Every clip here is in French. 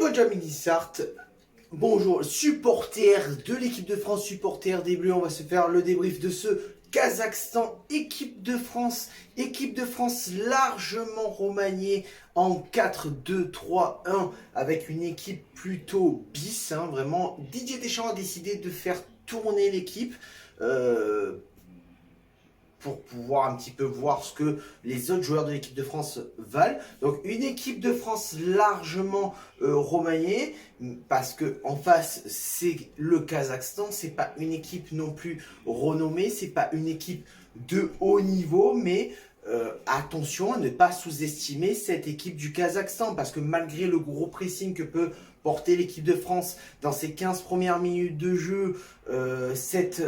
votre Jamie Sart. Bonjour, supporters de l'équipe de France, supporters des Bleus. On va se faire le débrief de ce Kazakhstan, équipe de France largement remaniée en 4-2-3-1 avec une équipe plutôt bis. Vraiment, Didier Deschamps a décidé de faire tourner l'équipe. Pour pouvoir un petit peu voir ce que les autres joueurs de l'équipe de France valent. Donc une équipe de France largement remaniée, parce que en face c'est le Kazakhstan, c'est pas une équipe non plus renommée, c'est pas une équipe de haut niveau, mais attention à ne pas sous-estimer cette équipe du Kazakhstan, parce que malgré le gros pressing que peut porter l'équipe de France dans ses 15 premières minutes de jeu, cet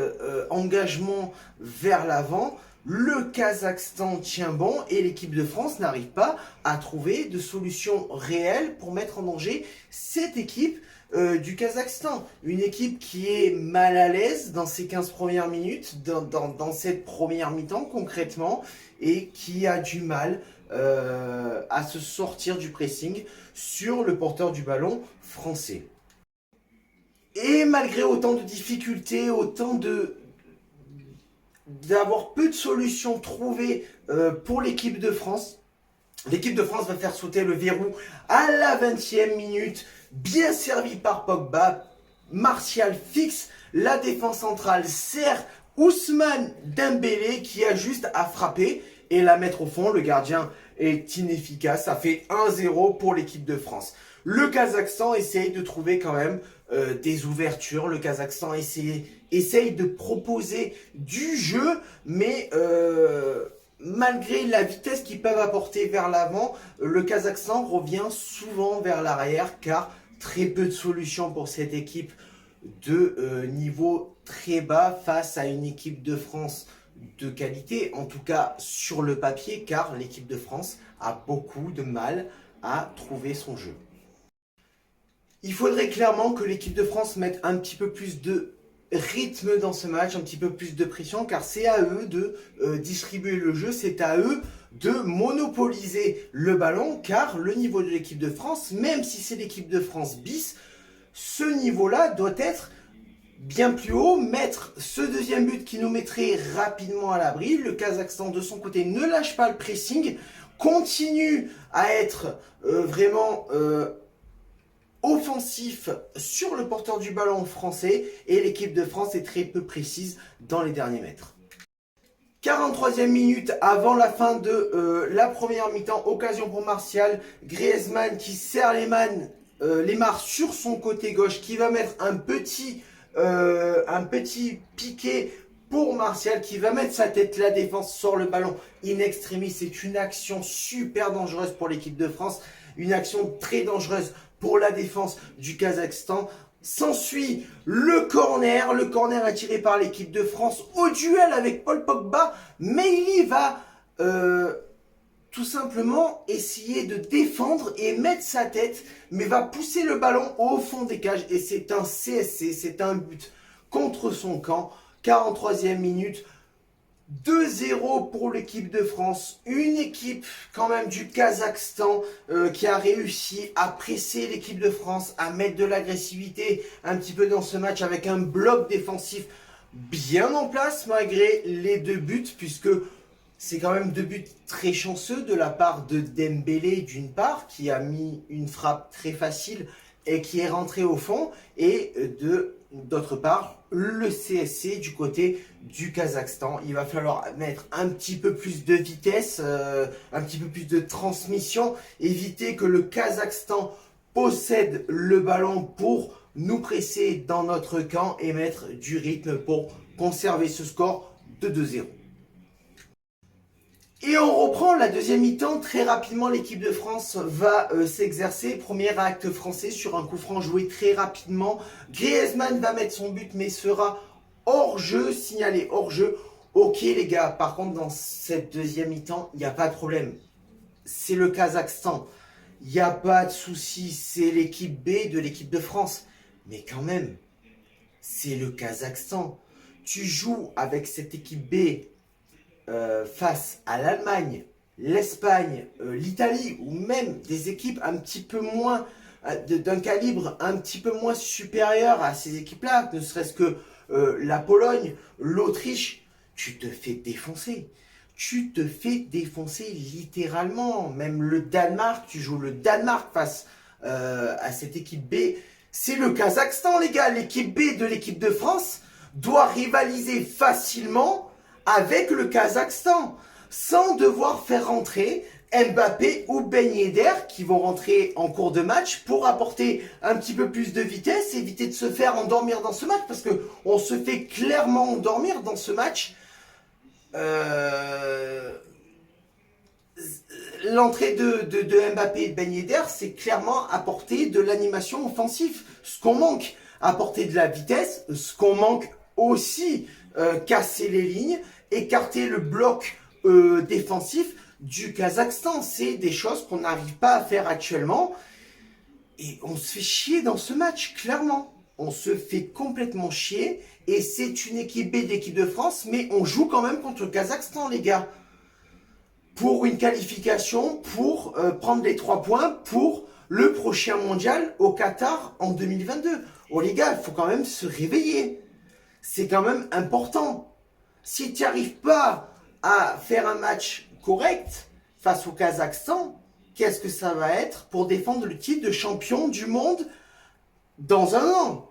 engagement vers l'avant, le Kazakhstan tient bon et l'équipe de France n'arrive pas à trouver de solution réelle pour mettre en danger cette équipe du Kazakhstan. Une équipe qui est mal à l'aise dans ses 15 premières minutes, dans cette première mi-temps concrètement, et qui a du mal à se sortir du pressing sur le porteur du ballon français. Et malgré autant de difficultés, d'avoir peu de solutions trouvées pour l'équipe de France va faire sauter le verrou à la 20e minute, bien servi par Pogba. Martial fixe la défense centrale, sert Ousmane Dembélé qui a juste à frapper et la mettre au fond. Le gardien est inefficace, ça fait 1-0 pour l'équipe de France. Le Kazakhstan essaye de trouver quand même des ouvertures. Le Kazakhstan essaye de proposer du jeu, mais malgré la vitesse qu'ils peuvent apporter vers l'avant, le Kazakhstan revient souvent vers l'arrière, car très peu de solutions pour cette équipe de niveau très bas face à une équipe de France de qualité, en tout cas sur le papier, car l'équipe de France a beaucoup de mal à trouver son jeu. Il faudrait clairement que l'équipe de France mette un petit peu plus de rythme dans ce match, un petit peu plus de pression, car c'est à eux de distribuer le jeu, c'est à eux de monopoliser le ballon, car le niveau de l'équipe de France, même si c'est l'équipe de France bis, ce niveau-là doit être bien plus haut, mettre ce deuxième but qui nous mettrait rapidement à l'abri. Le Kazakhstan de son côté ne lâche pas le pressing, continue à être vraiment offensif sur le porteur du ballon français, et l'équipe de France est très peu précise dans les derniers mètres. 43e minute avant la fin de la première mi-temps, occasion pour Martial, Griezmann qui serre les mains sur son côté gauche, qui va mettre un petit piqué pour Martial, qui va mettre sa tête. La défense sort le ballon in extremis. C'est une action super dangereuse pour l'équipe de France, une action très dangereuse pour la défense du Kazakhstan. S'ensuit le corner attiré par l'équipe de France au duel avec Paul Pogba, mais il va tout simplement essayer de défendre et mettre sa tête, mais va pousser le ballon au fond des cages, et c'est un CSC, c'est un but contre son camp. 43e minute, 2-0 pour l'équipe de France, une équipe quand même du Kazakhstan qui a réussi à presser l'équipe de France, à mettre de l'agressivité un petit peu dans ce match, avec un bloc défensif bien en place malgré les deux buts, puisque c'est quand même deux buts très chanceux de la part de Dembélé d'une part, qui a mis une frappe très facile et qui est rentré au fond, et d'autre part le CSC du côté du Kazakhstan. Il va falloir mettre un petit peu plus de vitesse, un petit peu plus de transmission, éviter que le Kazakhstan possède le ballon pour nous presser dans notre camp et mettre du rythme pour conserver ce score de 2-0. Et on reprend la deuxième mi-temps. Très rapidement, l'équipe de France va s'exercer. Premier acte français sur un coup franc joué très rapidement. Griezmann va mettre son but, mais sera hors-jeu, signalé hors-jeu. Ok les gars, par contre dans cette deuxième mi-temps, il n'y a pas de problème. C'est le Kazakhstan. Il n'y a pas de souci, c'est l'équipe B de l'équipe de France. Mais quand même, c'est le Kazakhstan. Tu joues avec cette équipe B face à l'Allemagne, l'Espagne, l'Italie, ou même des équipes un petit peu moins d'un calibre un petit peu moins supérieur à ces équipes-là, ne serait-ce que la Pologne, l'Autriche, tu te fais défoncer. Tu te fais défoncer littéralement. Même le Danemark, tu joues le Danemark face à cette équipe B. C'est le Kazakhstan, les gars. L'équipe B de l'équipe de France doit rivaliser facilement avec le Kazakhstan sans devoir faire rentrer Mbappé ou Ben Yedder qui vont rentrer en cours de match pour apporter un petit peu plus de vitesse, éviter de se faire endormir dans ce match parce que on se fait clairement endormir dans ce match. L'entrée de Mbappé et de Ben Yedder, c'est clairement apporter de l'animation offensive. Ce qu'on manque, apporter de la vitesse. Ce qu'on manque aussi, casser les lignes, écarter le bloc défensif du Kazakhstan. C'est des choses qu'on n'arrive pas à faire actuellement. Et on se fait chier dans ce match, clairement. On se fait complètement chier. Et c'est une équipe B d'équipe de France, mais on joue quand même contre le Kazakhstan, les gars. Pour une qualification, pour prendre les 3 points pour le prochain mondial au Qatar en 2022. Oh les gars, il faut quand même se réveiller. C'est quand même important. Si tu n'arrives pas à faire un match correct face au Kazakhstan, qu'est-ce que ça va être pour défendre le titre de champion du monde dans un an?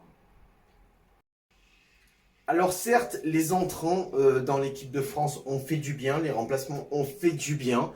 Alors certes, les entrants dans l'équipe de France ont fait du bien, les remplacements ont fait du bien,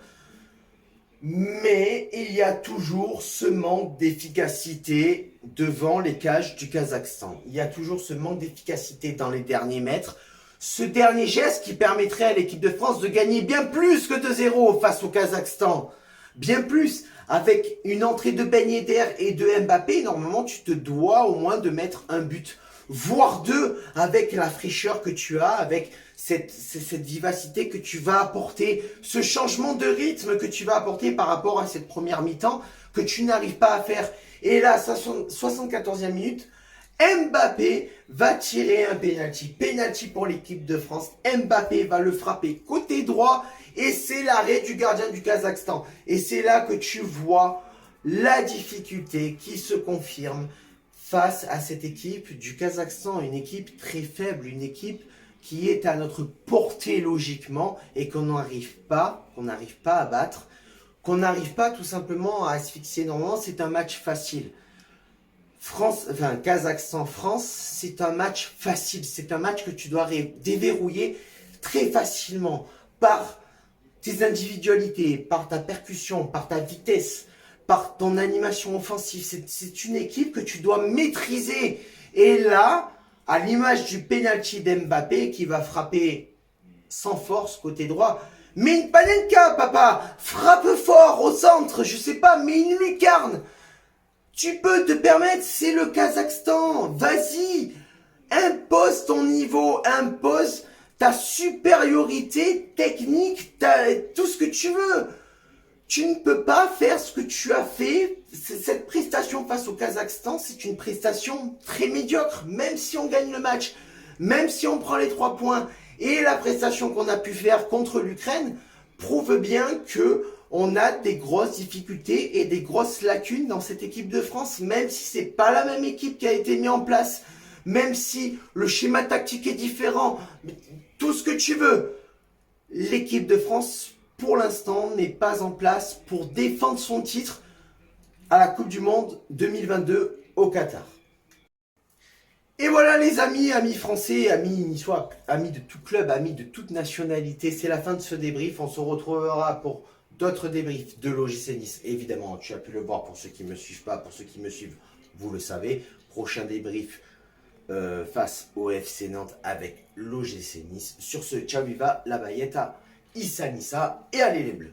mais il y a toujours ce manque d'efficacité devant les cages du Kazakhstan. Il y a toujours ce manque d'efficacité dans les derniers mètres. Ce dernier geste qui permettrait à l'équipe de France de gagner bien plus que 2-0 face au Kazakhstan. Bien plus. Avec une entrée de Ben Yedder et de Mbappé, normalement tu te dois au moins de mettre un but, voire 2, avec la fraîcheur que tu as, avec cette vivacité que tu vas apporter, ce changement de rythme que tu vas apporter par rapport à cette première mi-temps que tu n'arrives pas à faire. Et là, 74e minute, Mbappé va tirer un penalty. Penalty pour l'équipe de France. Mbappé va le frapper côté droit et c'est l'arrêt du gardien du Kazakhstan. Et c'est là que tu vois la difficulté qui se confirme face à cette équipe du Kazakhstan. Une équipe très faible, une équipe qui est à notre portée logiquement et qu'on n'arrive pas à battre, qu'on n'arrive pas tout simplement à asphyxier. Normalement, c'est un match facile. Kazakhstan-France, c'est un match facile. C'est un match que tu dois déverrouiller très facilement par tes individualités, par ta percussion, par ta vitesse, par ton animation offensive. C'est une équipe que tu dois maîtriser. Et là, à l'image du penalty d'Mbappé qui va frapper sans force côté droit, mais une panenka, papa, frappe fort au centre, je sais pas, mais une lucarne. Tu peux te permettre, c'est le Kazakhstan. Vas-y, impose ton niveau, impose ta supériorité technique, tout ce que tu veux. Tu ne peux pas faire ce que tu as fait. Cette prestation face au Kazakhstan, c'est une prestation très médiocre, même si on gagne le match, même si on prend les 3 points. Et la prestation qu'on a pu faire contre l'Ukraine prouve bien que on a des grosses difficultés et des grosses lacunes dans cette équipe de France, même si c'est pas la même équipe qui a été mise en place, même si le schéma tactique est différent, tout ce que tu veux. L'équipe de France, pour l'instant, n'est pas en place pour défendre son titre à la Coupe du Monde 2022 au Qatar. Et voilà les amis, amis français, amis niçois, amis de tout club, amis de toute nationalité, c'est la fin de ce débrief. On se retrouvera pour d'autres débriefs de l'OGC Nice. Évidemment, tu as pu le voir pour ceux qui ne me suivent pas, pour ceux qui me suivent, vous le savez. Prochain débrief face au FC Nantes avec l'OGC Nice. Sur ce, ciao viva, la Bayeta, Issa Nissa et allez les Bleus.